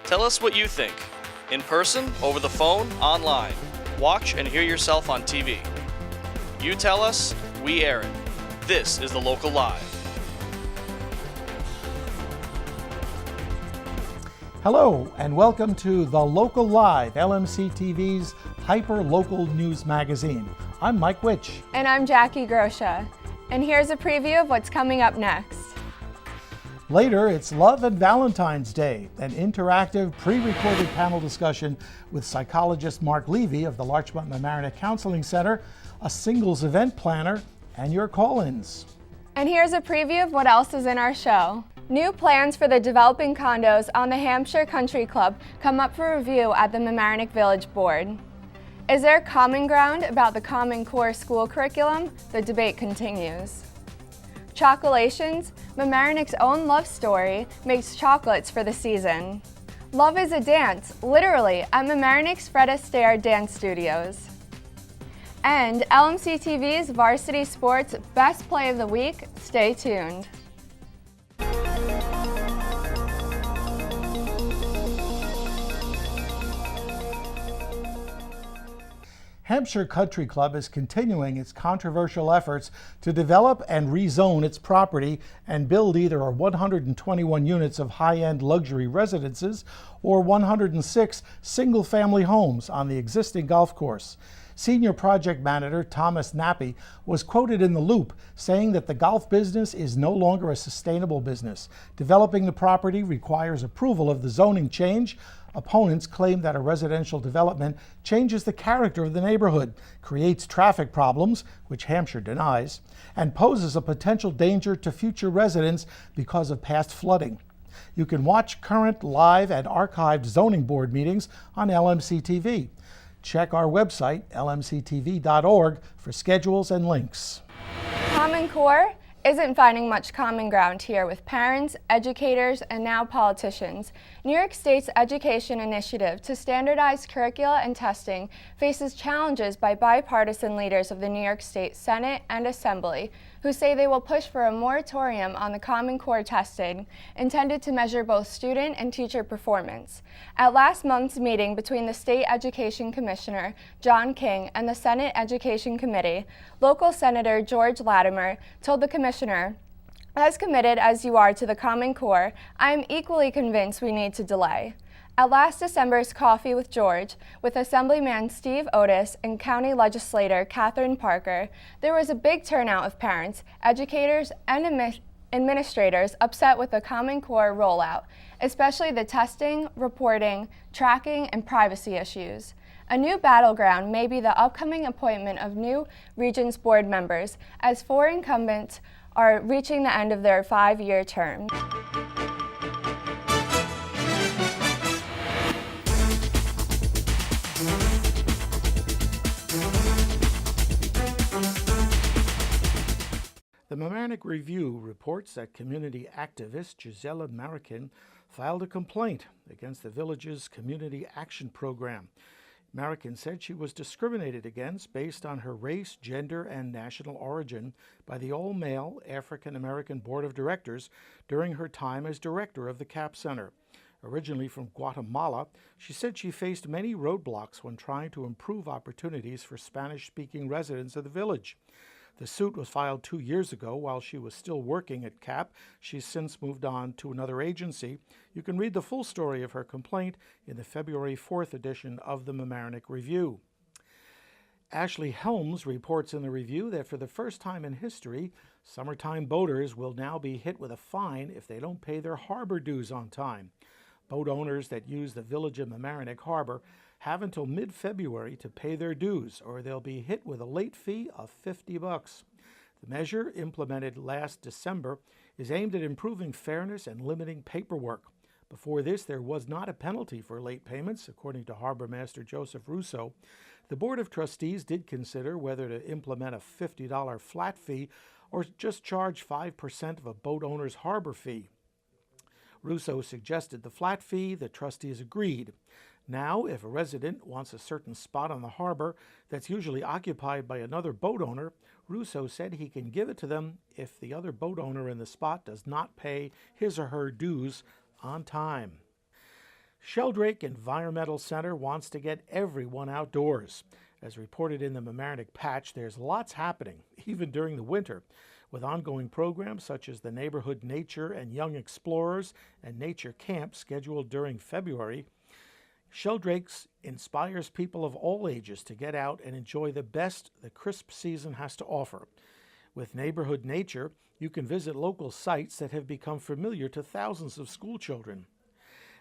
Tell us what you think. In person, over the phone, online. Watch and hear yourself on TV. You tell us, we air it. This is The Local Live. Hello and welcome to The Local Live, LMC TV's hyper-local news magazine. I'm Mike Witch. And I'm Jackie Grosha. And here's a preview of what's coming up next. Later, it's Love and Valentine's Day, an interactive, pre-recorded panel discussion with psychologist Mark Levy of the Larchmont Mamaroneck Counseling Center, a singles event planner, and your call-ins. And here's a preview of what else is in our show. New plans for the developing condos on the Hampshire Country Club come up for review at the Mamaroneck Village Board. Is there common ground about the Common Core school curriculum? The debate continues. Chocolations, Mamaroneck's own love story, makes chocolates for the season. Love is a dance, literally, at Mamaroneck's Fred Astaire Dance Studios. And LMC TV's Varsity Sports Best Play of the Week, stay tuned. Hampshire Country Club is continuing its controversial efforts to develop and rezone its property and build either 121 units of high-end luxury residences or 106 single-family homes on the existing golf course. Senior project manager Thomas Nappy was quoted in The Loop saying that the golf business is no longer a sustainable business. Developing the property requires approval of the zoning change. Opponents claim that a residential development changes the character of the neighborhood, creates traffic problems, which Hampshire denies, and poses a potential danger to future residents because of past flooding. You can watch current, live, and archived zoning board meetings on LMC TV. Check our website, lmctv.org, for schedules and links. Common Core isn't finding much common ground here with parents, educators, and now politicians. New York State's education initiative to standardize curricula and testing faces challenges by bipartisan leaders of the New York State Senate and Assembly, who say they will push for a moratorium on the Common Core testing intended to measure both student and teacher performance. At last month's meeting between the State Education Commissioner, John King, and the Senate Education Committee, local Senator George Latimer told the commissioner, "As committed as you are to the Common Core, I am equally convinced we need to delay." At last December's Coffee with George, with Assemblyman Steve Otis and County Legislator Catherine Parker, there was a big turnout of parents, educators, and administrators upset with the Common Core rollout, especially the testing, reporting, tracking, and privacy issues. A new battleground may be the upcoming appointment of new Regents Board members, as 4 incumbents are reaching the end of their 5-year term. The Mamaroneck Review reports that community activist Gisela Marican filed a complaint against the village's Community Action Program. Marican said she was discriminated against based on her race, gender, and national origin by the all-male African American Board of Directors during her time as director of the CAP Center. Originally from Guatemala, she said she faced many roadblocks when trying to improve opportunities for Spanish-speaking residents of the village. The suit was filed 2 years ago while she was still working at CAP. She's since moved on to another agency. You can read the full story of her complaint in the February 4th edition of the Mamaroneck Review. Ashley Helms reports in the review that for the first time in history, summertime boaters will now be hit with a fine if they don't pay their harbor dues on time. Boat owners that use the village of Mamaroneck Harbor have until mid-February to pay their dues, or they'll be hit with a late fee of $50. The measure, implemented last December, is aimed at improving fairness and limiting paperwork. Before this, there was not a penalty for late payments, according to Harbor Master Joseph Russo. The Board of Trustees did consider whether to implement a $50 flat fee or just charge 5% of a boat owner's harbor fee. Russo suggested the flat fee. The trustees agreed. Now, if a resident wants a certain spot on the harbor that's usually occupied by another boat owner, Russo said he can give it to them if the other boat owner in the spot does not pay his or her dues on time. Sheldrake Environmental Center wants to get everyone outdoors. As reported in the Mamaroneck Patch, there's lots happening, even during the winter, with ongoing programs such as the Neighborhood Nature and Young Explorers and Nature Camp scheduled during February. Sheldrake's inspires people of all ages to get out and enjoy the best the crisp season has to offer. With Neighborhood Nature, you can visit local sites that have become familiar to thousands of school children.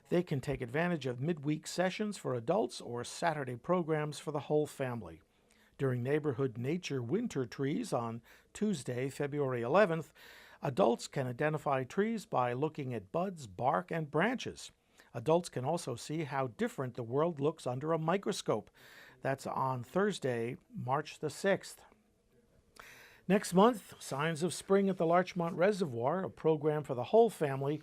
They can take advantage of midweek sessions for adults or Saturday programs for the whole family. During Neighborhood Nature Winter Trees on Tuesday, February 11th, adults can identify trees by looking at buds, bark, and branches. Adults can also see how different the world looks under a microscope. That's on Thursday, March the 6th. Next month, Signs of Spring at the Larchmont Reservoir, a program for the whole family.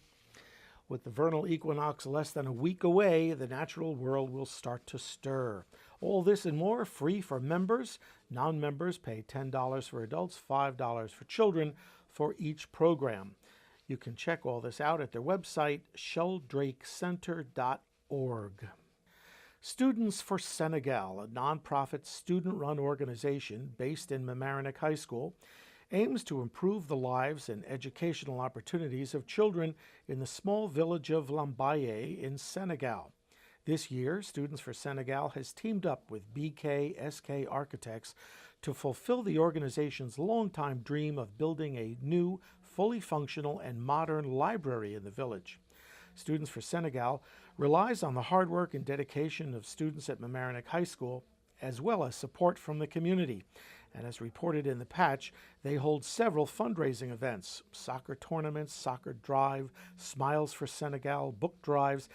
With the vernal equinox less than a week away, the natural world will start to stir. All this and more free for members. Non-members pay $10 for adults, $5 for children for each program. You can check all this out at their website, sheldrakecenter.org. Students for Senegal, a nonprofit student-run organization based in Mamaroneck High School, aims to improve the lives and educational opportunities of children in the small village of Lambaye in Senegal. This year, Students for Senegal has teamed up with BKSK Architects to fulfill the organization's longtime dream of building a new, fully functional and modern library in the village. Students for Senegal relies on the hard work and dedication of students at Mamaroneck High School, as well as support from the community. And as reported in the Patch, they hold several fundraising events: soccer tournaments, soccer drive, Smiles for Senegal, book drives,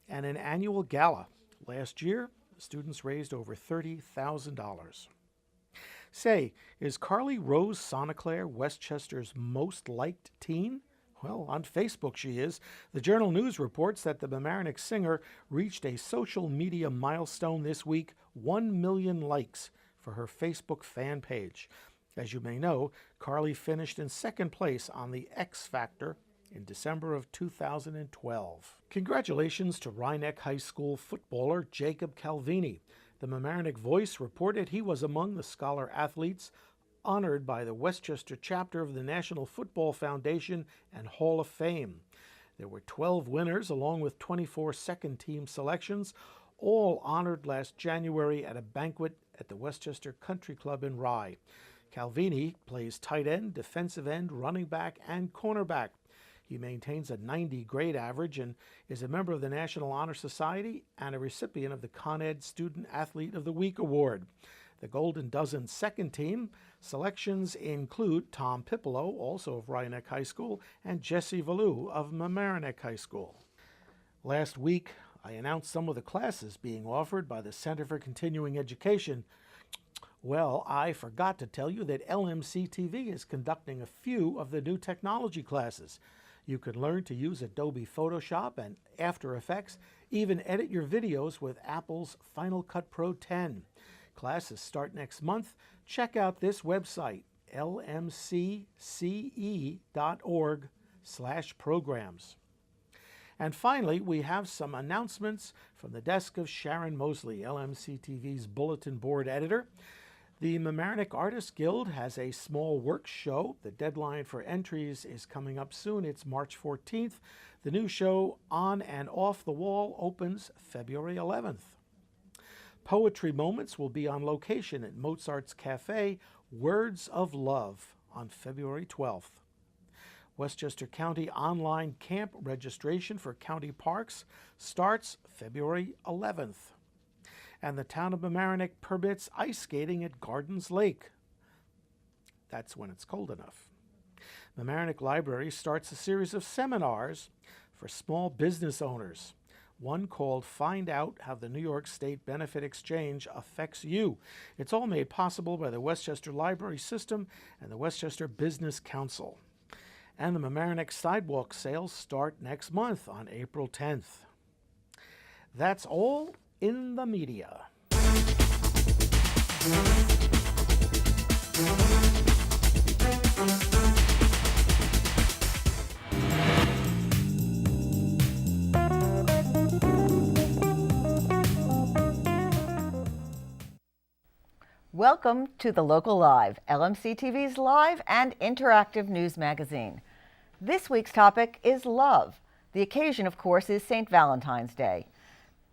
and an annual gala. Last year, students raised over $30,000. Say, is Carly Rose Sonaclair Westchester's most liked teen? Well, on Facebook she is. The Journal News reports that the Mamaroneck singer reached a social media milestone this week, 1 million likes for her Facebook fan page. As you may know, Carly finished in second place on the X Factor in December of 2012. Congratulations to Rhinebeck High School footballer Jacob Calvini. The Mamaroneck Voice reported he was among the scholar athletes honored by the Westchester chapter of the National Football Foundation and Hall of Fame. There were 12 winners along with 24 second-team selections, all honored last January at a banquet at the Westchester Country Club in Rye. Calvini plays tight end, defensive end, running back, and cornerback. He maintains a 90 grade average and is a member of the National Honor Society and a recipient of the Con Ed Student Athlete of the Week Award. The Golden Dozen second team selections include Tom Pipolo, also of Rhinebeck High School, and Jesse Valou of Mamaroneck High School. Last week, I announced some of the classes being offered by the Center for Continuing Education. Well, I forgot to tell you that LMC-TV is conducting a few of the new technology classes. You can learn to use Adobe Photoshop and After Effects, even edit your videos with Apple's Final Cut Pro 10. Classes start next month. Check out this website, lmcce.org/programs. And finally, we have some announcements from the desk of Sharon Mosley, LMC-TV's bulletin board editor. The Mamaroneck Artists Guild has a small work show. The deadline for entries is coming up soon. It's March 14th. The new show, On and Off the Wall, opens February 11th. Poetry Moments will be on location at Mozart's Cafe, Words of Love, on February 12th. Westchester County online camp registration for county parks starts February 11th. And the town of Mamaroneck permits ice skating at Gardens Lake. That's when it's cold enough. Mamaroneck Library starts a series of seminars for small business owners. One called Find Out How the New York State Benefit Exchange Affects You. It's all made possible by the Westchester Library System and the Westchester Business Council. And the Mamaroneck Sidewalk sales start next month on April 10th. That's all in the media. Welcome to The Local Live, LMC TV's live and interactive news magazine. This week's topic is love. The occasion, of course, is St. Valentine's Day.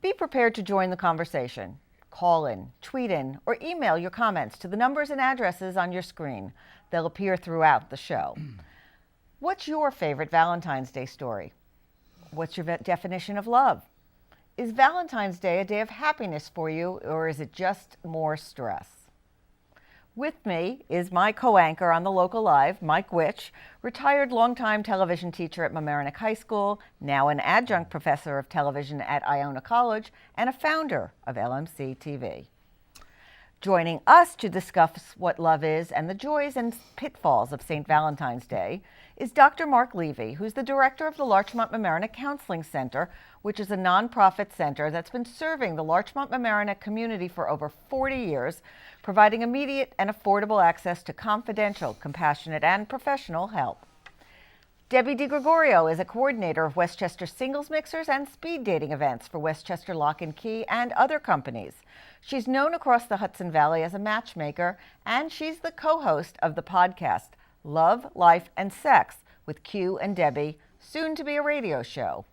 Be prepared to join the conversation. Call in, tweet in, or email your comments to the numbers and addresses on your screen. They'll appear throughout the show. What's your favorite Valentine's Day story? What's your definition of love? Is Valentine's Day a day of happiness for you, or is it just more stress? With me is my co-anchor on The Local Live, Mike Witch, retired longtime television teacher at Mamaroneck High School, now an adjunct professor of television at Iona College, and a founder of LMC TV. Joining us to discuss what love is and the joys and pitfalls of St. Valentine's Day is Dr. Mark Levy, who's the director of the Larchmont Mamaroneck Counseling Center, which is a nonprofit center that's been serving the Larchmont Mamaroneck community for over 40 years, providing immediate and affordable access to confidential, compassionate, and professional help. Debbie DiGregorio is a coordinator of Westchester singles mixers and speed dating events for Westchester Lock and Key and other companies. She's known across the Hudson Valley as a matchmaker, and she's the co-host of the podcast Love, Life, and Sex with Q and Debbie, soon to be a radio show.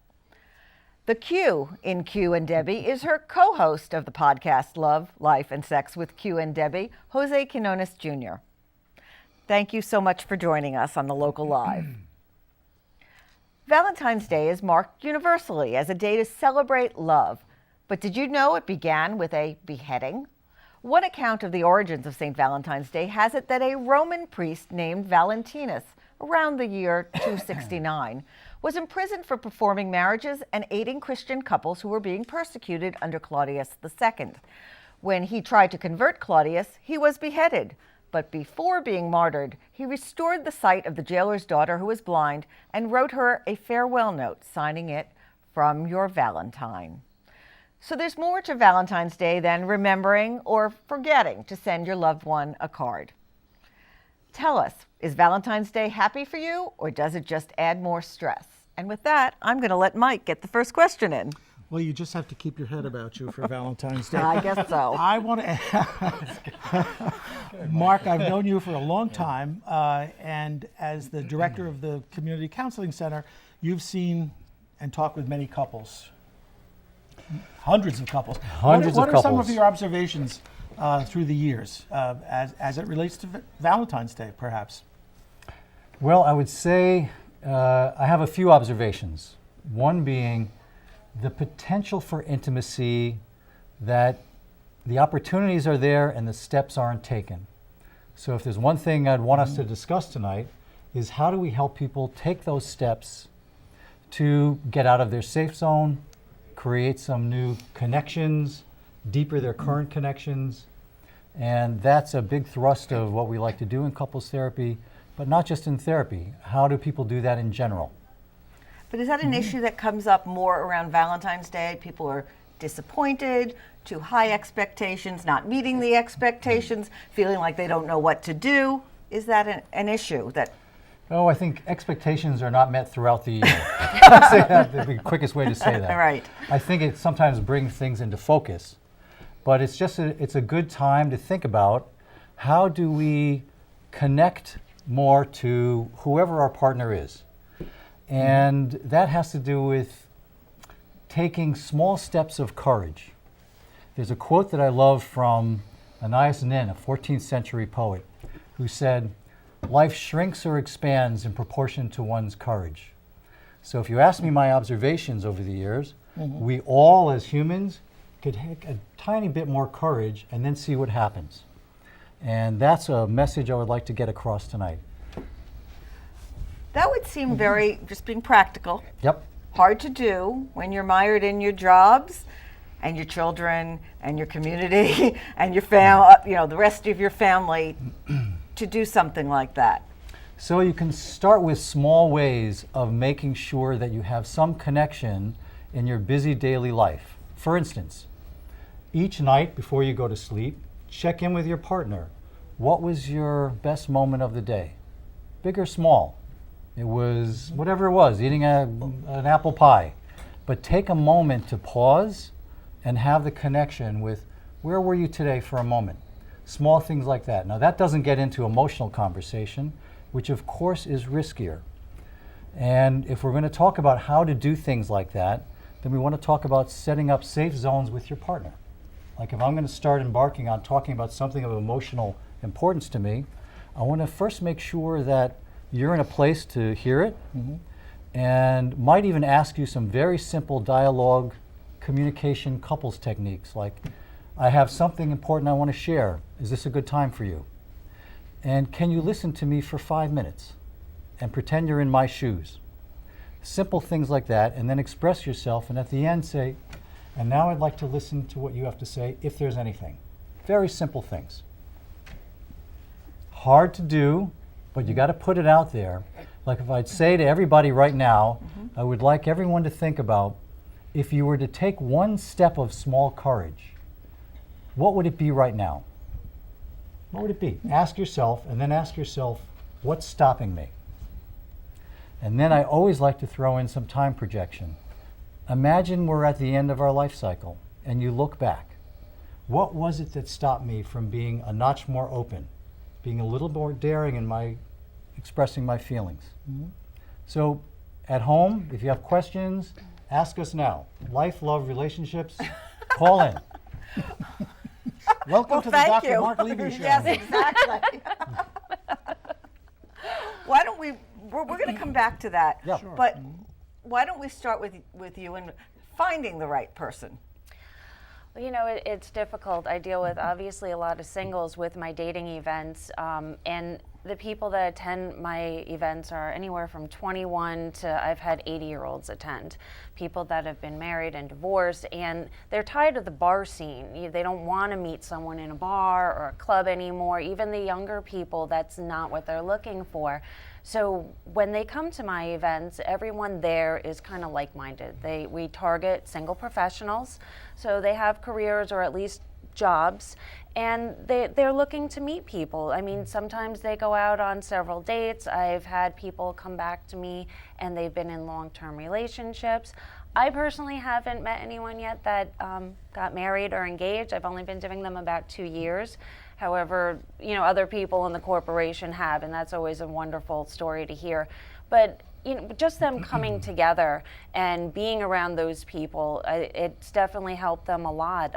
The Q in Q and Debbie is her co-host of the podcast Love, Life, and Sex with Q and Debbie, Jose Quinones Jr. Thank you so much for joining us on The Local Live. Valentine's Day is marked universally as a day to celebrate love. But did you know it began with a beheading? One account of the origins of St. Valentine's Day has it that a Roman priest named Valentinus, around the year 269, was imprisoned for performing marriages and aiding Christian couples who were being persecuted under Claudius II. When he tried to convert Claudius, he was beheaded. But before being martyred, he restored the sight of the jailer's daughter who was blind and wrote her a farewell note, signing it, "From your Valentine." So there's more to Valentine's Day than remembering or forgetting to send your loved one a card. Tell us, is Valentine's Day happy for you, or does it just add more stress? And with that, I'm going to let Mike get the first question in. Well, you just have to keep your head about you for Valentine's Day. I guess so. I want to ask, Mark, I've known you for a long time, and as the director of the Community Counseling Center, you've seen and talked with many couples, hundreds of couples. What are some of your observations through the years as it relates to Valentine's Day, perhaps? Well, I would say I have a few observations. One being the potential for intimacy, that the opportunities are there and the steps aren't taken. So if there's one thing I'd want us to discuss tonight is how do we help people take those steps to get out of their safe zone, create some new connections, deeper their current connections. And that's a big thrust of what we like to do in couples therapy, but not just in therapy. How do people do that in general? But is that an issue that comes up more around Valentine's Day? People are disappointed, too high expectations, not meeting the expectations, feeling like they don't know what to do. Is that an issue that? Oh, I think expectations are not met throughout the year. I'd say that's the quickest way to say that. Right. I think it sometimes brings things into focus, but it's just it's a good time to think about how do we connect more to whoever our partner is. And that has to do with taking small steps of courage. There's a quote that I love from Anais Nin, a 14th century poet, who said, "Life shrinks or expands in proportion to one's courage." So if you ask me my observations over the years, we all as humans could take a tiny bit more courage and then see what happens. And that's a message I would like to get across tonight. That would seem very, just being practical, Yep. hard to do when you're mired in your jobs and your children and your community and your the rest of your family to do something like that. So you can start with small ways of making sure that you have some connection in your busy daily life. For instance, each night before you go to sleep, check in with your partner. What was your best moment of the day? Big or small? It was whatever it was, eating an apple pie. But take a moment to pause and have the connection with where were you today for a moment. Small things like that. Now that doesn't get into emotional conversation, which of course is riskier. And if we're going to talk about how to do things like that, then we want to talk about setting up safe zones with your partner. Like if I'm going to start embarking on talking about something of emotional importance to me, I want to first make sure that you're in a place to hear it, and might even ask you some very simple dialogue, communication, couples techniques, like, I have something important I want to share. Is this a good time for you? And can you listen to me for 5 minutes and pretend you're in my shoes? Simple things like that, and then express yourself, and at the end say, and now I'd like to listen to what you have to say, if there's anything. Very simple things. Hard to do, but you got to put it out there. Like if I'd say to everybody right now, I would like everyone to think about, if you were to take one step of small courage, what would it be right now? What would it be? Ask yourself, and then ask yourself, what's stopping me? And then I always like to throw in some time projection. Imagine we're at the end of our life cycle, and you look back. What was it that stopped me from being a notch more open, being a little more daring in my expressing my feelings? So at home, if you have questions, ask us now. Life, love, relationships, call in. Welcome to the thank Dr. you. Mark Levy Show. Yes, exactly. Why don't we're going to come back to that. Yeah. Sure. But why don't we start with you and finding the right person? Well, you know, it's difficult. I deal with obviously a lot of singles with my dating events, and the people that attend my events are anywhere from 21 to I've had 80-year-olds attend. People that have been married and divorced, and they're tired of the bar scene. They don't want to meet someone in a bar or a club anymore. Even the younger people, that's not what they're looking for. So when they come to my events, everyone there is kind of like-minded. We target single professionals, so they have careers or at least jobs, and they're looking to meet people. I mean, sometimes they go out on several dates. I've had people come back to me and they've been in long-term relationships. I personally haven't met anyone yet that got married or engaged. I've only been doing them about 2 years. However, you know, other people in the corporation have, and that's always a wonderful story to hear. But you know, just them coming together and being around those people, it's definitely helped them a lot.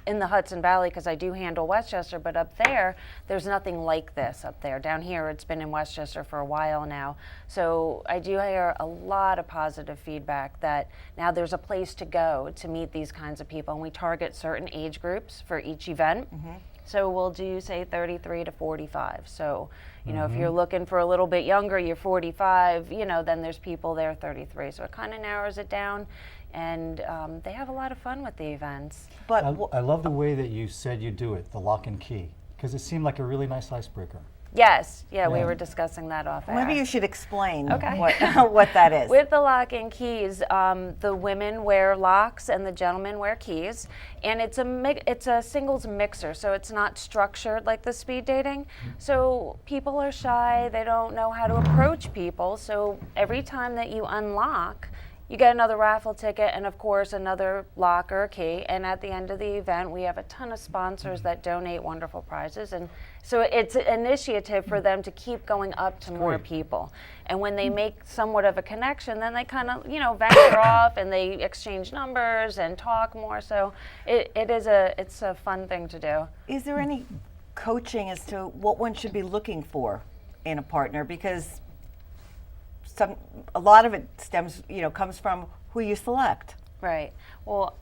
In the Hudson Valley, because I do handle Westchester, but up there, there's nothing like this up there. Down here, it's been in Westchester for a while now. So I do hear a lot of positive feedback that now there's a place to go to meet these kinds of people. And we target certain age groups for each event. So we'll do, say, 33 to 45. So, you know, if you're looking for a little bit younger, you're 45, you know, then there's people there 33. So it kind of narrows it down. And they have a lot of fun with the events. But I love the way that you said you do it, the lock and key, because it seemed like a really nice icebreaker. Yes, yeah, we Yeah. were discussing that off air. maybe you should explain Okay. what that is. With the lock and keys, the women wear locks and the gentlemen wear keys, and it's a singles mixer, so it's not structured like the speed dating. So people are shy; they don't know how to approach people. So every time that you unlock, you get another raffle ticket and, of course, another lock or a key. And at the end of the event, we have a ton of sponsors that donate wonderful prizes. And so it's an initiative for them to keep going up to more people. And when they make somewhat of a connection, then they kind of, you know, venture off and they exchange numbers and talk more. So it's a fun thing to do. Is there any coaching as to what one should be looking for in a partner? Because a lot of it comes from who you select. Right. Well,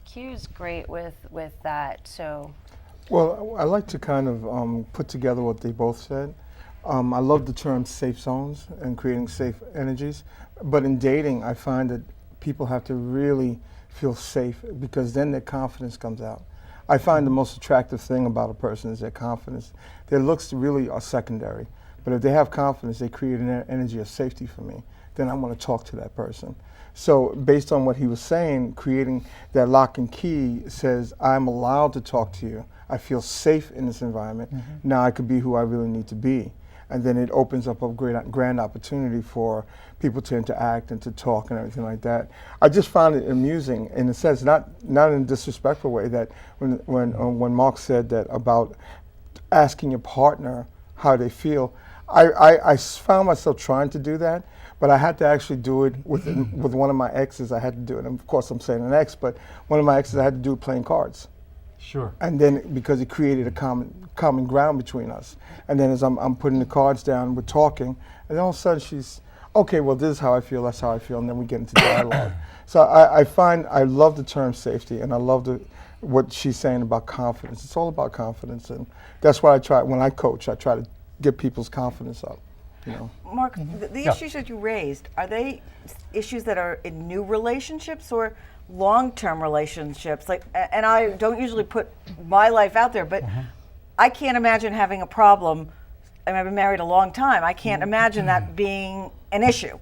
Q's great with that. So. Well, I like to kind of put together what they both said. I love the term safe zones and creating safe energies. But in dating, I find that people have to really feel safe, because then their confidence comes out. I find the most attractive thing about a person is their confidence. Their looks really are secondary. But if they have confidence, they create an energy of safety for me. Then I want to talk to that person. So based on what he was saying, creating that lock and key says, I'm allowed to talk to you. I feel safe in this environment. Now I could be who I really need to be. and then it opens up a grand opportunity for people to interact and to talk and everything like that. I just found it amusing in a sense, not in a disrespectful way, that when Mark said that about asking your partner how they feel, I found myself trying to do that, but I had to actually do it with one of my exes. I had to do it, and of course I'm saying an ex, but one of my exes I had to do it playing cards. Sure. And then because it created a common ground between us. And then as I'm putting the cards down, we're talking, and then all of a sudden she's, okay, well, this is how I feel, that's how I feel, and then we get into dialogue. So I love the term safety, and I love what she's saying about confidence. It's all about confidence, and that's what I try, when I coach, I try to get people's confidence up. You know. Mark, the issues that you raised, are they issues that are in new relationships or long-term relationships? Like, and I don't usually put my life out there, but I can't imagine having a problem. I mean, I've been married a long time. I can't imagine that being an issue.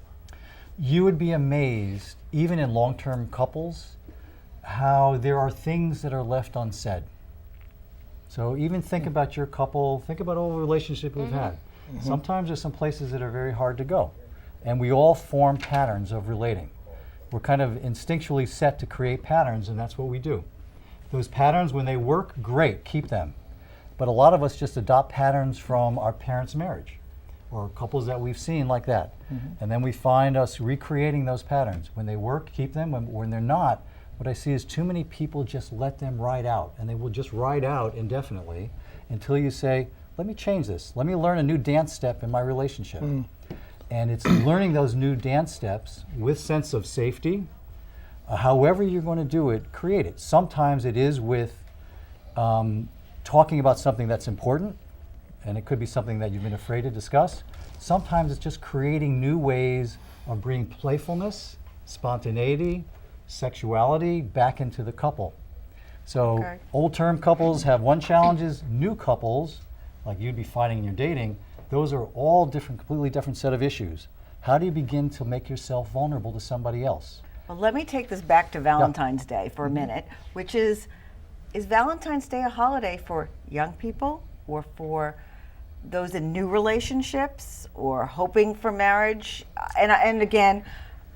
You would be amazed, even in long-term couples, how there are things that are left unsaid. So even think about your couple, think about all the relationship we've had. Sometimes there's some places that are very hard to go. And we all form patterns of relating. We're kind of instinctually set to create patterns, and that's what we do. Those patterns, when they work, great, keep them. But a lot of us just adopt patterns from our parents' marriage or couples that we've seen like that. And then we find us recreating those patterns. When they work, keep them. When they're not, what I see is too many people just let them ride out, and they will just ride out indefinitely until you say, let me change this. Let me learn a new dance step in my relationship. And it's learning those new dance steps with sense of safety. However you're going to do it, create it. Sometimes it is with talking about something that's important, and it could be something that you've been afraid to discuss. Sometimes it's just creating new ways of bringing playfulness, spontaneity, sexuality back into the couple. So old-term couples have one challenges. New couples, like you'd be finding in your dating, those are all different, completely different set of issues. How do you begin to make yourself vulnerable to somebody else? Well, let me take this back to Valentine's Day for a minute, which is Valentine's Day a holiday for young people or for those in new relationships or hoping for marriage? And again,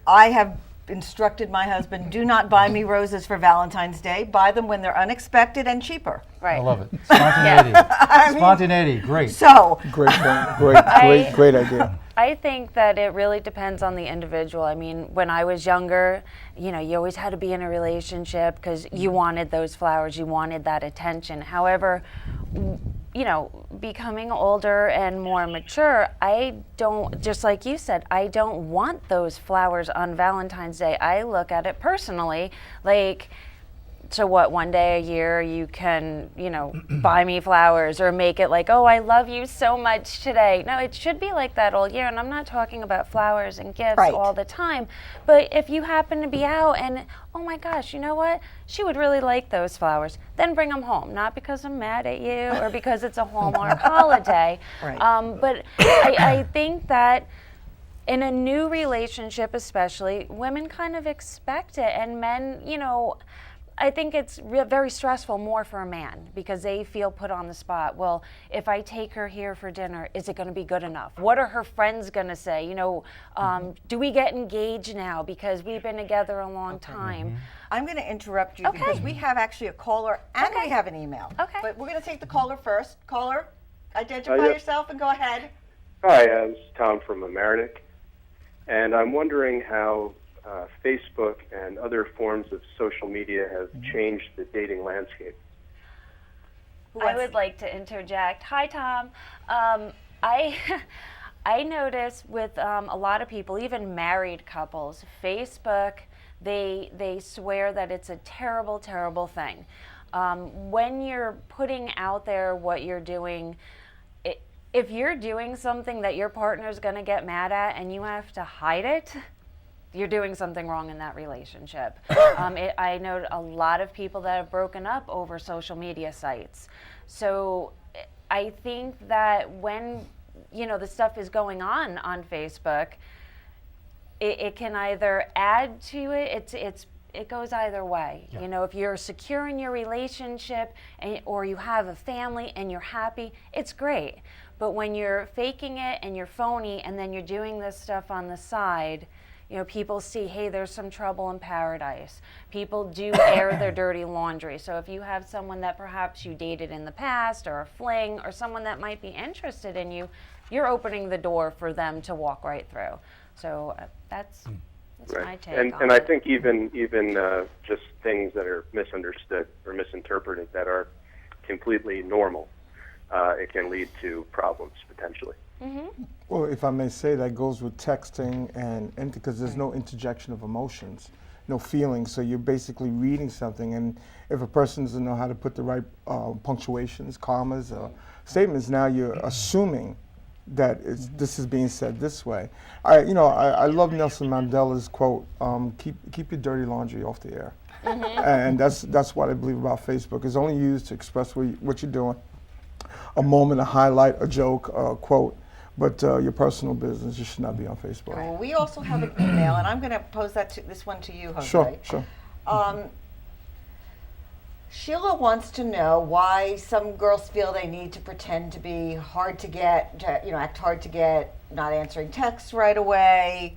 I have instructed my husband, do not buy me roses for Valentine's Day. Buy them when they're unexpected and cheaper. Right. I love it. Spontaneity. Spontaneity, great. So, Great point. Great idea. I think that it really depends on the individual. I mean, when I was younger, you always had to be in a relationship because you wanted those flowers, you wanted that attention. However, becoming older and more mature, I don't, just like you said, I don't want those flowers on Valentine's Day. I look at it personally, like, so what, one day a year you can, buy me flowers or make it like, oh, I love you so much today. No, it should be like that all year. And I'm not talking about flowers and gifts all the time. But if you happen to be out and, oh my gosh, you know what? She would really like those flowers. Then bring them home. Not because I'm mad at you or because it's a Hallmark holiday. But I think that in a new relationship especially, women kind of expect it. And men, I think it's very stressful more for a man because they feel put on the spot. Well, if I take her here for dinner, is it going to be good enough? What are her friends going to say? Do we get engaged now because we've been together a long time? I'm going to interrupt you because we have actually a caller and we have an email. But we're going to take the caller first. Caller, identify yourself and go ahead. Hi, it's Tom from Amerenik, and I'm wondering how Facebook and other forms of social media have changed the dating landscape. I would like to interject. Hi, Tom. I notice with a lot of people, even married couples, Facebook, they swear that it's a terrible, terrible thing. When you're putting out there what you're doing, if you're doing something that your partner's going to get mad at and you have to hide it, you're doing something wrong in that relationship. I know a lot of people that have broken up over social media sites. So I think that when the stuff is going on Facebook, it can either add to it. it goes either way. Yeah. You know, if you're secure in your relationship or you have a family and you're happy, it's great. But when you're faking it and you're phony and then you're doing this stuff on the side, you know, people see, hey, there's some trouble in paradise. People do air their dirty laundry. So if you have someone that perhaps you dated in the past, or a fling, or someone that might be interested in you, you're opening the door for them to walk right through. So that's my take on and I it. think even just things that are misunderstood or misinterpreted that are completely normal, it can lead to problems potentially. Well, if I may say, that goes with texting and because there's no interjection of emotions, no feelings. So you're basically reading something, and if a person doesn't know how to put the right punctuations, commas, statements, now you're assuming that this is being said this way. I love Nelson Mandela's quote: "Keep your dirty laundry off the air," and that's what I believe about Facebook. It's only used to express what you're doing, a moment, a highlight, a joke, a quote. But your personal business, you should not be on Facebook. Well, we also have an email, and I'm going to pose this one to you, Jose. Sure. Sheila wants to know why some girls feel they need to pretend to be hard to get, act hard to get, not answering texts right away,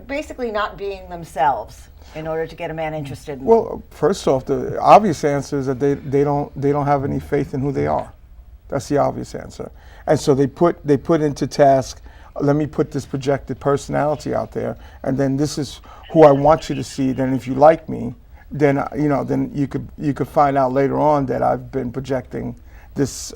basically not being themselves in order to get a man interested in them. Well, first off, the obvious answer is that they don't have any faith in who they are. That's the obvious answer. And so they put into task, let me put this projected personality out there, and then this is who I want you to see. Then if you like me, then then you could find out later on that I've been projecting this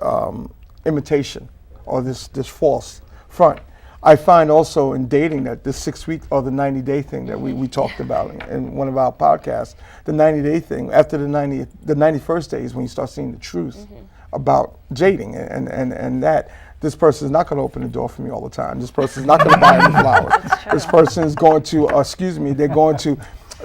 imitation or this false front. I find also in dating that the 6 week or the 90-day thing that we talked about in one of our podcasts, the 90-day thing, after the 91st day is when you start seeing the truth about dating and that this person is not going to open the door for me all the time. This person is not going to buy any flowers. This person is going to, they're going to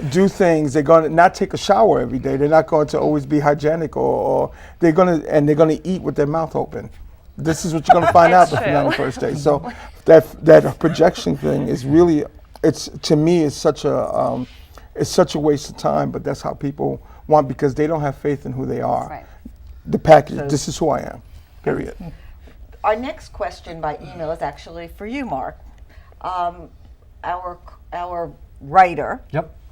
do things. They're going to not take a shower every day. They're not going to always be hygienic, or they're going to eat with their mouth open. This is what you're going to find out after the 91st day. So that projection thing is really, to me, it's such a waste of time. But that's how people want, because they don't have faith in who they are. Right. The package. This is who I am. Period. Our next question by email is actually for you, Mark. Our writer,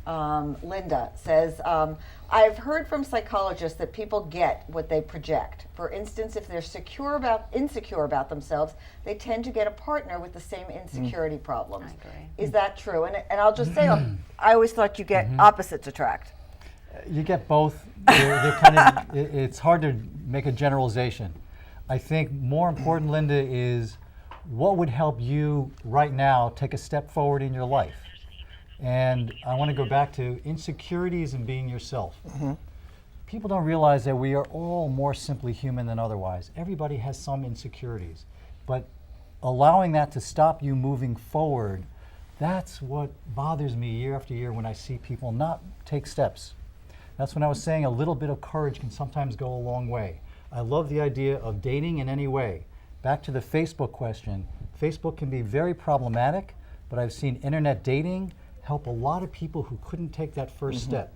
Linda, says, I've heard from psychologists that people get what they project. For instance, if they're insecure about themselves, they tend to get a partner with the same insecurity problems. I agree. Is that true? And I'll just say, I always thought you get opposites attract. You get both. They're kind of. It's hard to make a generalization. I think more important, Linda, is what would help you right now take a step forward in your life. And I want to go back to insecurities and being yourself. People don't realize that we are all more simply human than otherwise. Everybody has some insecurities, but allowing that to stop you moving forward, that's what bothers me year after year when I see people not take steps. That's when I was saying a little bit of courage can sometimes go a long way. I love the idea of dating in any way. Back to the Facebook question, Facebook can be very problematic, but I've seen internet dating help a lot of people who couldn't take that first step.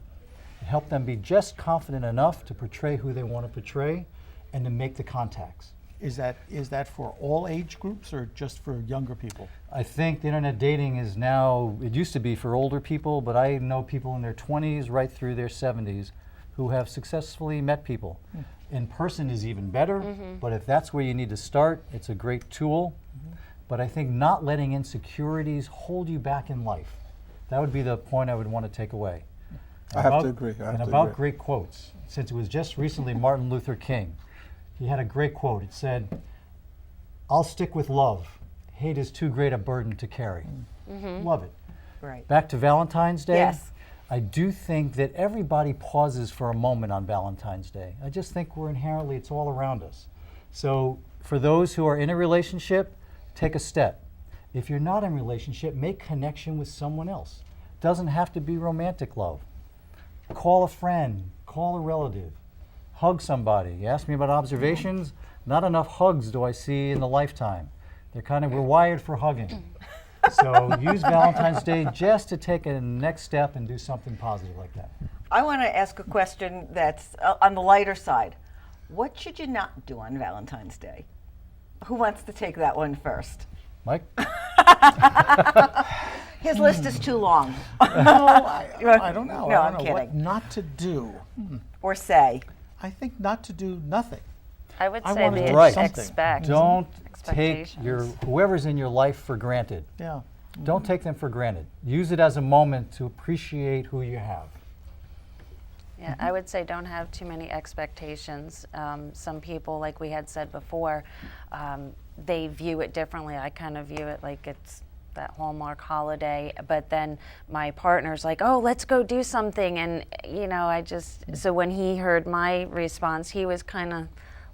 It helped them be just confident enough to portray who they want to portray and to make the contacts. Is that for all age groups or just for younger people? I think the internet dating is now, it used to be for older people, but I know people in their 20s right through their 70s who have successfully met people. In person is even better, but if that's where you need to start, it's a great tool. But I think not letting insecurities hold you back in life. That would be the point I would want to take away. I have to agree. About great quotes, since it was just recently Martin Luther King, he had a great quote. It said, "I'll stick with love. Hate is too great a burden to carry." Love it. Right. Back to Valentine's Day. Yes. I do think that everybody pauses for a moment on Valentine's Day. I just think it's all around us. So for those who are in a relationship, take a step. If you're not in a relationship, make connection with someone else. Doesn't have to be romantic love. Call a friend, call a relative, hug somebody. You ask me about observations, not enough hugs do I see in a lifetime. We're wired for hugging. So use Valentine's Day just to take a next step and do something positive like that. I want to ask a question that's on the lighter side. What should you not do on Valentine's Day? Who wants to take that one first? Mike? His list is too long. No, I don't know. No, I I'm don't know what kidding. not to do. Or say. I think not to do nothing. I would I say wanna the do something. expect. Don't take Expectations. whoever's in your life for granted. Yeah. Don't take them for granted. Use it as a moment to appreciate who you have. Yeah, I would say don't have too many expectations. Some people, like we had said before, they view it differently. I kind of view it like it's that Hallmark holiday, but then my partner's like, oh, let's go do something. And, so when he heard my response, he was kind of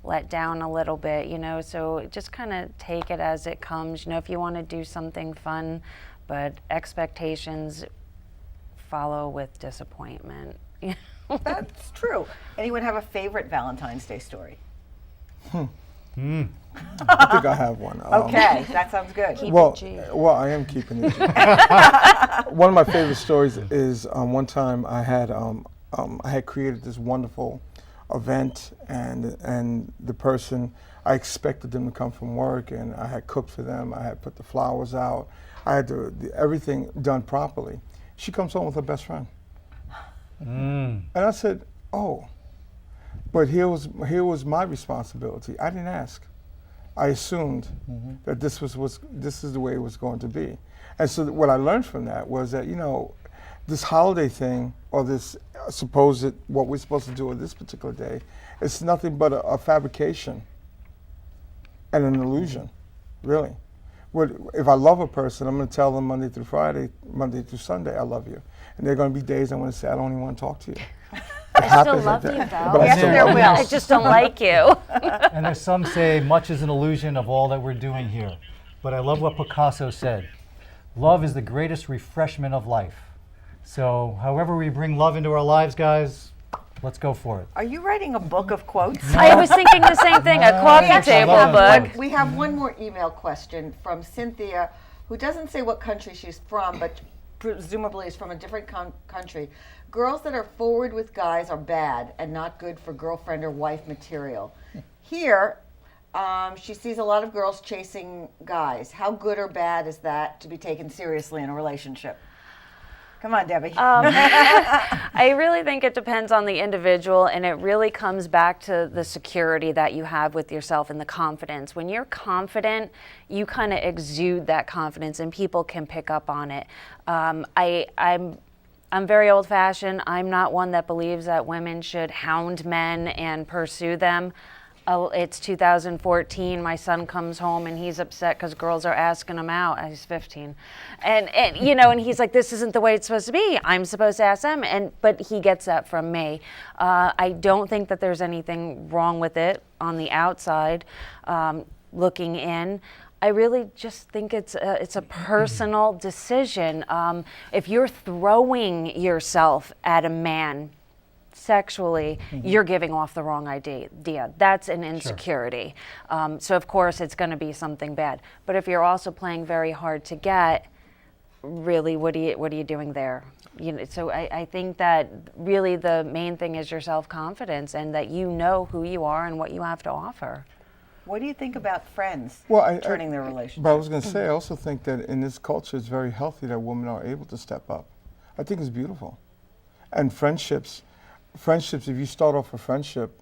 let down a little bit, so just kind of take it as it comes. If you want to do something fun, but expectations follow with disappointment. That's true. Anyone have a favorite Valentine's Day story? I think I have one. Okay, that sounds good. Well, I am keeping it. One of my favorite stories is one time I had created this wonderful event, and the person, I expected them to come from work, and I had cooked for them. I had put the flowers out. I had everything done properly. She comes home with her best friend. And I said, oh, but here was my responsibility. I didn't ask. I assumed that this is the way it was going to be. And so what I learned from that was that, this holiday thing, or this what we're supposed to do on this particular day, it's nothing but a fabrication and an illusion, really. If I love a person, I'm going to tell them Monday through Sunday, I love you. And there are going to be days I'm going to say, I don't even want to talk to you. I still love you, though. But I Yes, still there love you. will. I just don't like you. And there's some say much is an illusion of all that we're doing here. But I love what Picasso said. Love is the greatest refreshment of life. So however we bring love into our lives, guys, let's go for it. Are you writing a book of quotes? I was thinking the same thing, a coffee table love book. it. We have one more email question from Cynthia, who doesn't say what country she's from, but presumably is from a different country. Girls that are forward with guys are bad and not good for girlfriend or wife material. Here, she sees a lot of girls chasing guys. How good or bad is that to be taken seriously in a relationship? Come on, Debbie. I really think it depends on the individual, and it really comes back to the security that you have with yourself and the confidence. When you're confident, you kind of exude that confidence, and people can pick up on it. I'm very old-fashioned. I'm not one that believes that women should hound men and pursue them. It's 2014. My son comes home and he's upset because girls are asking him out. He's 15, and he's like, "This isn't the way it's supposed to be. I'm supposed to ask them." But he gets that from me. I don't think that there's anything wrong with it on the outside, looking in. I really just think it's a personal decision. If you're throwing yourself at a man sexually, you're giving off the wrong idea. That's an insecurity. Sure. So of course it's going to be something bad. But if you're also playing very hard to get, really, what are you doing there? So I think that really the main thing is your self-confidence, and that you know who you are and what you have to offer. What do you think about friends turning their relationship? But I was going to say, I also think that in this culture, it's very healthy that women are able to step up. I think it's beautiful. And friendships, if you start off a friendship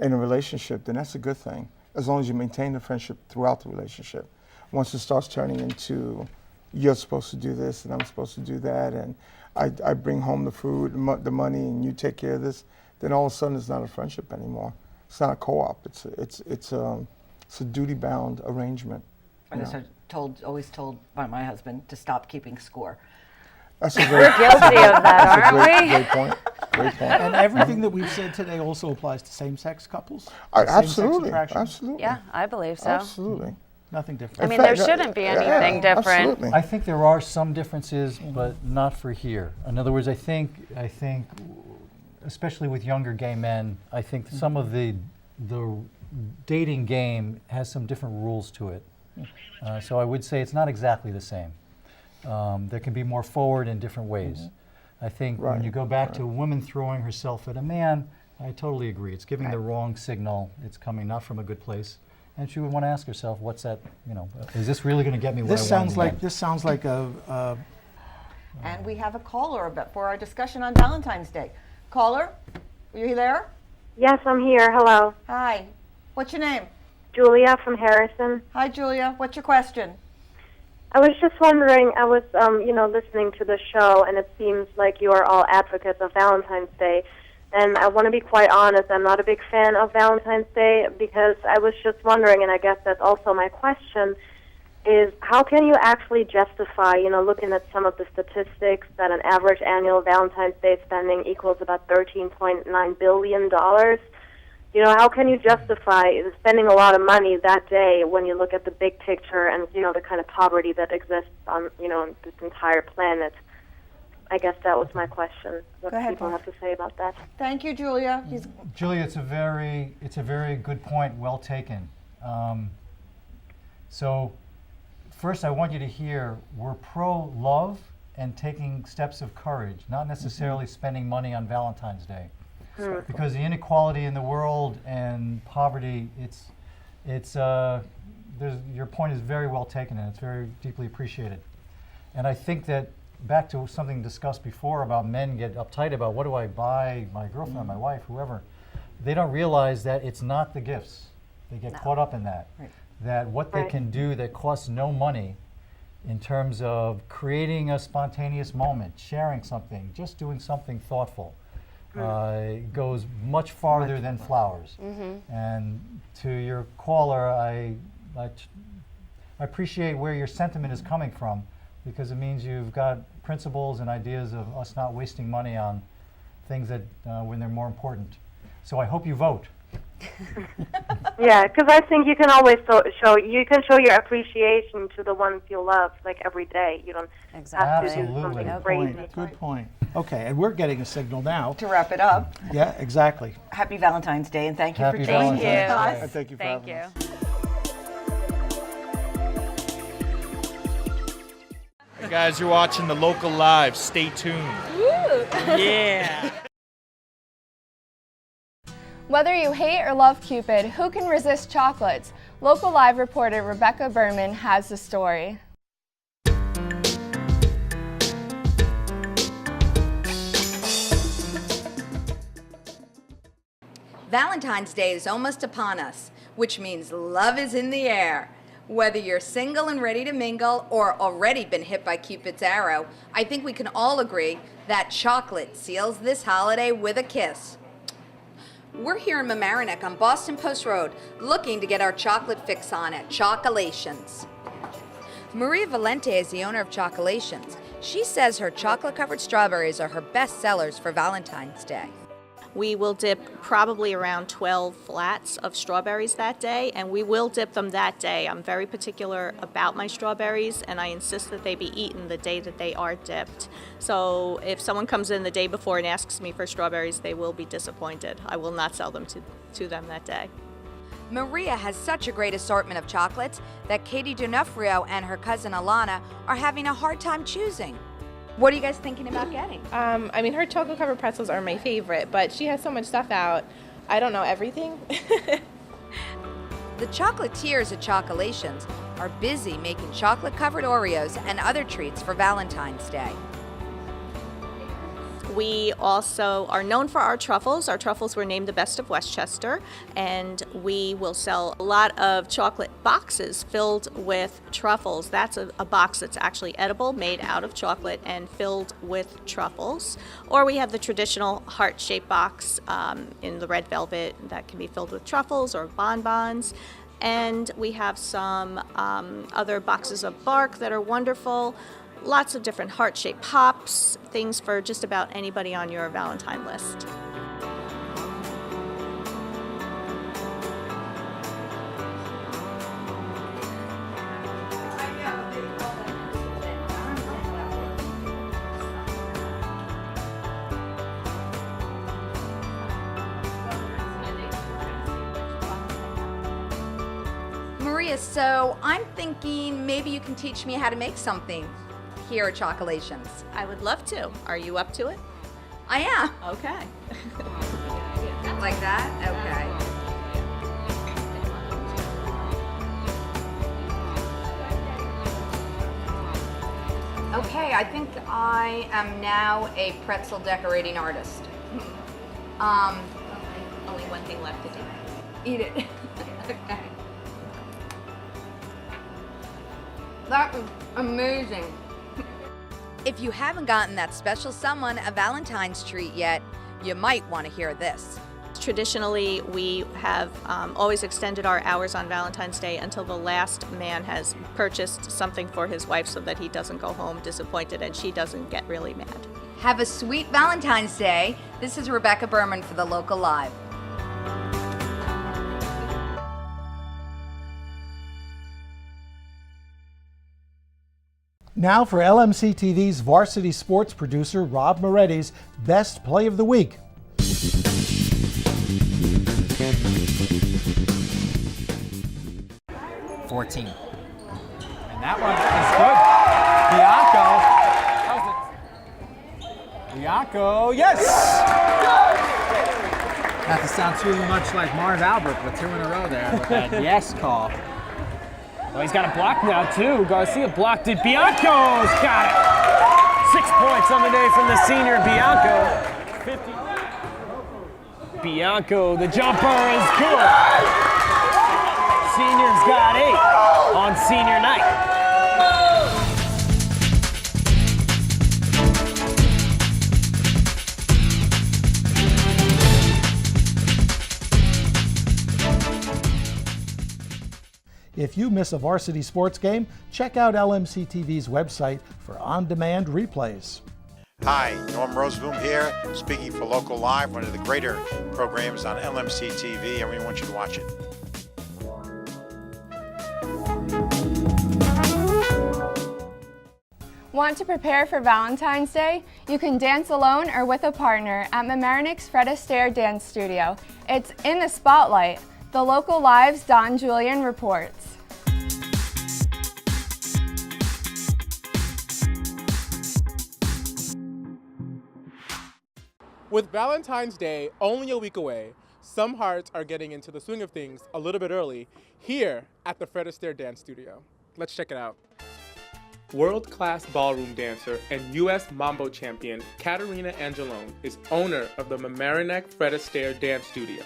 in a relationship, then that's a good thing, as long as you maintain the friendship throughout the relationship. Once it starts turning into, you're supposed to do this and I'm supposed to do that, and I bring home the food, the money, and you take care of this, then all of a sudden it's not a friendship anymore. It's not a co-op. It's a duty-bound arrangement. I'm always told by my husband to stop keeping score. That's a We're guilty of that, aren't we? Great point. Great point. And everything that we've said today also applies to same-sex couples? Absolutely. Same-sex attraction? Absolutely. Yeah, I believe so. Absolutely. Nothing different. I mean, there shouldn't be anything different. Absolutely. I think there are some differences, but not for here. In other words, I think, especially with younger gay men, I think some of the dating game has some different rules to it. So I would say it's not exactly the same. There can be more forward in different ways. I think when you go back to a woman throwing herself at a man, I totally agree. It's giving the wrong signal. It's coming not from a good place. And she would want to ask herself, what's that, is this really going to get me what I want? This sounds like a And we have a caller for our discussion on Valentine's Day. Caller, are you there? Yes, I'm here. Hello. Hi. What's your name? Julia from Harrison. Hi, Julia. What's your question? I was just wondering, I was, listening to the show, and it seems like you are all advocates of Valentine's Day. And I want to be quite honest, I'm not a big fan of Valentine's Day because I was just wondering, and I guess that's also my question, is how can you actually justify, looking at some of the statistics that an average annual Valentine's Day spending equals about $13.9 billion? How can you justify spending a lot of money that day when you look at the big picture and, the kind of poverty that exists on, this entire planet? I guess that was my question. What Go ahead, people have to say about that. Thank you, Julia. Julia, it's a very good point, well taken. So first I want you to hear we're pro-love and taking steps of courage, not necessarily spending money on Valentine's Day. Because the inequality in the world and poverty, your point is very well taken and it's very deeply appreciated. And I think that back to something discussed before about men get uptight about what do I buy my girlfriend, my wife, whoever. They don't realize that it's not the gifts. They get caught up in that. Right. That what they can do that costs no money in terms of creating a spontaneous moment, sharing something, just doing something thoughtful. Goes much farther than flowers. And to your caller, I appreciate where your sentiment is coming from because it means you've got principles and ideas of us not wasting money on things that when they're more important. So I hope you vote. Yeah, because I think you can always show your appreciation to the ones you love, like every day. You don't have to do Absolutely. something crazy. good point. Okay, and we're getting a signal now. To wrap it up, Yeah, exactly. happy Valentine's Day, and thank you Happy for joining Valentine's us. Day. And thank you for Thank having you. us. Hey guys, you're watching the local live. Stay tuned. Yeah. Whether you hate or love Cupid, who can resist chocolates? Local Live reporter Rebecca Berman has the story. Valentine's Day is almost upon us, which means love is in the air. Whether you're single and ready to mingle or already been hit by Cupid's arrow, I think we can all agree that chocolate seals this holiday with a kiss. We're here in Mamaroneck on Boston Post Road looking to get our chocolate fix on at Chocolations. Maria Valente is the owner of Chocolations. She says her chocolate-covered strawberries are her best sellers for Valentine's Day. We will dip probably around 12 flats of strawberries that day, and we will dip them that day. I'm very particular about my strawberries, and I insist that they be eaten the day that they are dipped. So if someone comes in the day before and asks me for strawberries, they will be disappointed. I will not sell them to them that day. Maria has such a great assortment of chocolates that Katie D'Onofrio and her cousin Alana are having a hard time choosing. What are you guys thinking about getting? Her chocolate covered pretzels are my favorite, but she has so much stuff out. I don't know everything. The chocolatiers at Chocolations are busy making chocolate covered Oreos and other treats for Valentine's Day. We also are known for our truffles. Our truffles were named the best of Westchester, and we will sell a lot of chocolate boxes filled with truffles. That's a box that's actually edible, made out of chocolate and filled with truffles. Or we have the traditional heart-shaped box in the red velvet that can be filled with truffles or bonbons. And we have some other boxes of bark that are wonderful. Lots of different heart-shaped pops, things for just about anybody on your Valentine list. Maria, so I'm thinking maybe you can teach me how to make something. here at Chocolations. I would love to. Are you up to it? I am. Okay. Like that? Okay. Okay, I think I am now a pretzel decorating artist. Only one thing left to do. Eat it. Okay. That was amazing. If you haven't gotten that special someone a Valentine's treat yet, you might want to hear this. Traditionally, we have always extended our hours on Valentine's Day until the last man has purchased something for his wife so that he doesn't go home disappointed and she doesn't get really mad. Have a sweet Valentine's Day. This is Rebecca Berman for the Local Live. Now for LMC TV's varsity sports producer Rob Moretti's Best Play of the Week. 14. And that one is good. Bianco, yes! Not to sound too much like Marv Albert, but 2 in a row there with that yes call. Well, he's got a block now, too. Garcia blocked it. Bianco's got it. 6 points on the day from the senior Bianco. 50. Bianco, the jumper is good. Senior's got 8 on senior night. If you miss a varsity sports game, check out LMC TV's website for on-demand replays. Hi, Norm Roseboom here, speaking for Local Live, one of the greater programs on LMC TV, and we want you to watch it. Want to prepare for Valentine's Day? You can dance alone or with a partner at Mamaroneck's Fred Astaire Dance Studio. It's in the spotlight. The Local Live's Don Julian reports. With Valentine's Day only a week away, some hearts are getting into the swing of things a little bit early here at the Fred Astaire Dance Studio. Let's check it out. World-class ballroom dancer and U.S. Mambo champion Katerina Angelone is owner of the Mamaroneck Fred Astaire Dance Studio.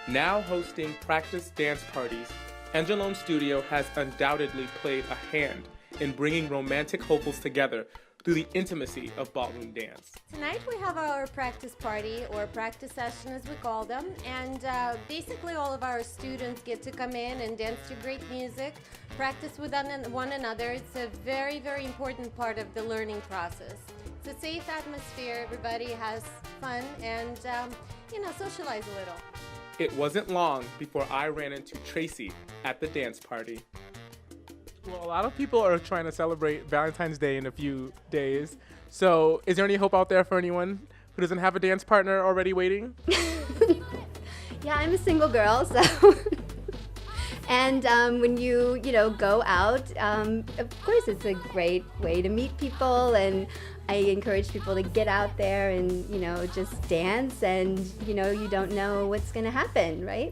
Now hosting practice dance parties, Angelone's studio has undoubtedly played a hand in bringing romantic hopefuls together through the intimacy of ballroom dance. Tonight we have our practice party, or practice session as we call them, and basically all of our students get to come in and dance to great music, practice with one another. It's a very, very important part of the learning process. It's a safe atmosphere, everybody has fun, and socialize a little. It wasn't long before I ran into Tracy at the dance party. Well, a lot of people are trying to celebrate Valentine's Day in a few days. So is there any hope out there for anyone who doesn't have a dance partner already waiting? Yeah, I'm a single girl, so. And when you go out, of course it's a great way to meet people, and I encourage people to get out there and, just dance, and, you don't know what's going to happen, right?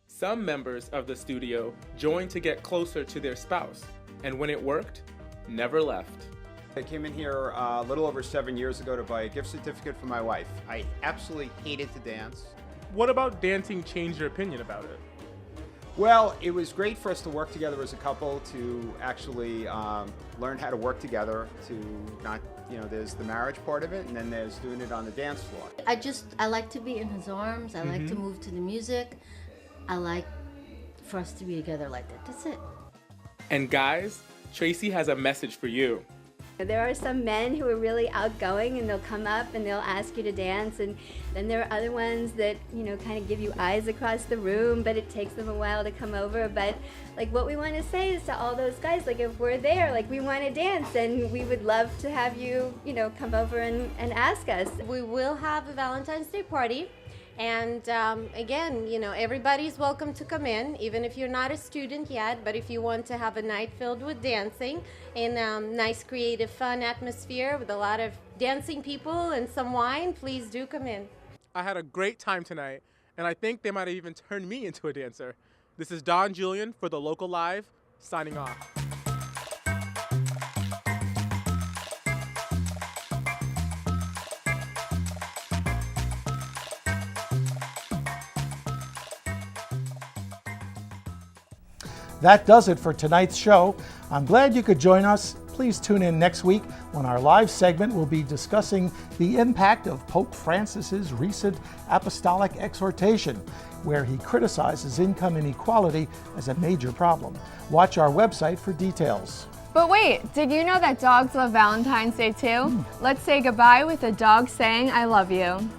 Some members of the studio joined to get closer to their spouse, and when it worked, never left. I came in here a little over 7 years ago to buy a gift certificate for my wife. I absolutely hated to dance. What about dancing changed your opinion about it? Well, it was great for us to work together as a couple, to actually learn how to work together, to not, there's the marriage part of it, and then there's doing it on the dance floor. I like to be in his arms. I like to move to the music. I like for us to be together like that. That's it. And guys, Tracy has a message for you. There are some men who are really outgoing, and they'll come up and they'll ask you to dance, and then there are other ones that, kind of give you eyes across the room, but it takes them a while to come over. But what we want to say is to all those guys, if we're there, we want to dance, and we would love to have you, come over and ask us. We will have a Valentine's Day party, And again, you know, everybody's welcome to come in, even if you're not a student yet, but if you want to have a night filled with dancing in a nice, creative, fun atmosphere with a lot of dancing people and some wine, please do come in. I had a great time tonight, and I think they might have even turned me into a dancer. This is Don Julian for The Local Live, signing off. That does it for tonight's show. I'm glad you could join us. Please tune in next week when our live segment will be discussing the impact of Pope Francis's recent apostolic exhortation, where he criticizes income inequality as a major problem. Watch our website for details. But wait, did you know that dogs love Valentine's Day too? Let's say goodbye with a dog saying I love you.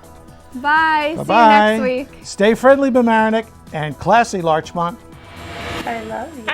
Bye. Bye-bye. See you next week. Stay friendly, Bamaranek, and classy, Larchmont. I love you.